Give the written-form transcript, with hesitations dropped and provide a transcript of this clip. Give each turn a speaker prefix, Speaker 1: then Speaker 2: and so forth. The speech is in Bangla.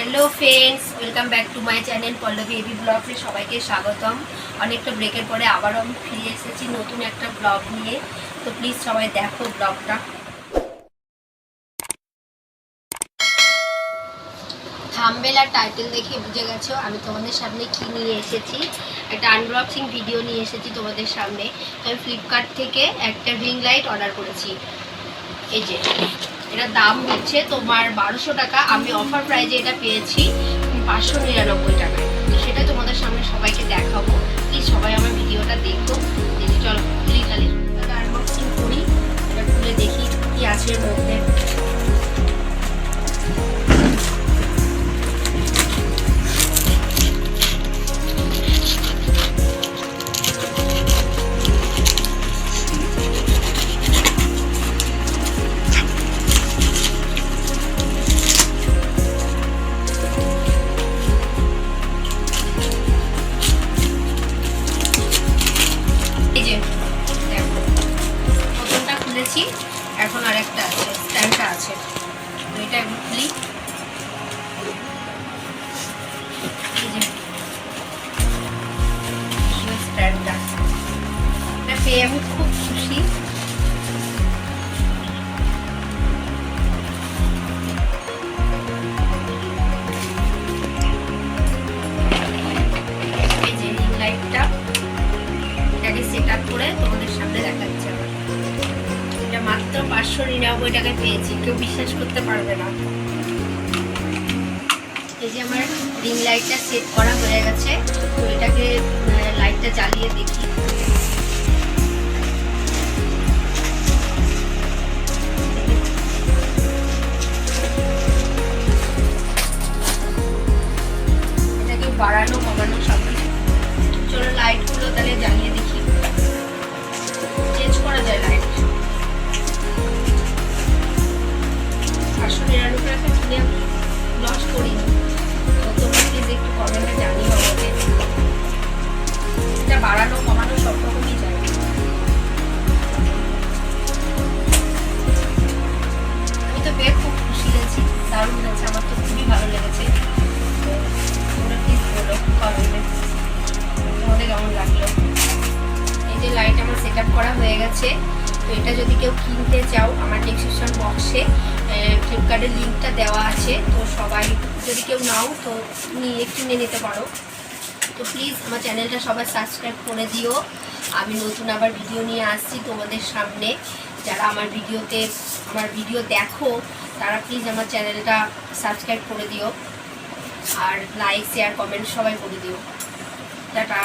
Speaker 1: Hello friends, welcome back to my channel Pallavi AB ব্লগে সবাইকে স্বাগতম। অনেকটা ব্রেকের পরে আবারও আমি ফিরে এসেছি নতুন একটা ব্লগ নিয়ে। তো প্লিজ সবাই দেখো ব্লগটা। থাম্বনেল আর টাইটেল দেখে বুঝে গেছো আমি তোমাদের সামনে কি নিয়ে এসেছি। একটা আনবক্সিং ভিডিও নিয়ে এসেছি তোমাদের সামনে। আমি ফ্লিপকার্ট থেকে একটা রিং লাইট অর্ডার করেছি। এই যে এটার দাম হচ্ছে তোমার 1200 টাকা। আমি অফার প্রাইজে এটা পেয়েছি 599 টাকায়। তো সেটা তোমাদের সামনে সবাইকে দেখাবো। প্লিজ সবাই আমার ভিডিওটা দেখো। চলো খুলি তাহলে আনবক্সিং করি। এটা খুলে দেখি কি আছে এর মধ্যে। এখন আর একটা আছে, স্ট্যান্ডটা আছে। এটা একটু খুলি। স্ট্যান্ডটা এটা পেয়ে আমি খুব খুশি। এই যে রিং লাইটটা, এটাকে সেট আপ করে তোমাদের সামনে দেখাচ্ছি। এটা মাত্র 599 টাকায় পেয়েছি, কেউ বিশ্বাস করতে পারবে না। এই যে আমার রিং লাইটটা সেট করা হয়ে গেছে। তো এটাকে লাইটটা জ্বালিয়ে দেখি। এটাকে বাড়ানো কমানো সব কিছু। চলো লাইটগুলো তাহলে জ্বালিয়ে দেখি। চেঞ্জ করা যায় লাইট। 599 টাকা কিনে আমি লস করিনি। তোমরা প্লিজ একটু কমেন্টে জানিও আমাকে। এটা বাড়ানো কমানো সব রকমই যায়। আমি তো পেয়ে খুব খুশি হয়েছি, দারুণ হয়েছে, আমার তো খুবই ভালো লেগেছে। তোমরা প্লিজ বলো কমেন্টে তোমাদের কেমন লাগলো। এই যে লাইট আমার সেট আপ করা হয়ে গেছে। তো এটা যদি কেউ কিনতে চাও আমার ডেসক্রিপশন বক্সে ফ্লিপকার্টের লিঙ্কটা দেওয়া আছে। তো সবাই যদি কেউ নাও তো কিনে নিতে পারো। তো প্লিজ আমার চ্যানেলটা সবাই সাবস্ক্রাইব করে দিও। আমি নতুন আবার ভিডিও নিয়ে আসছি তোমাদের সামনে। যারা আমার ভিডিও দেখো তারা প্লিজ আমার চ্যানেলটা সাবস্ক্রাইব করে দিও। আর লাইক শেয়ার কমেন্ট সবাই করে দিও। টাটা।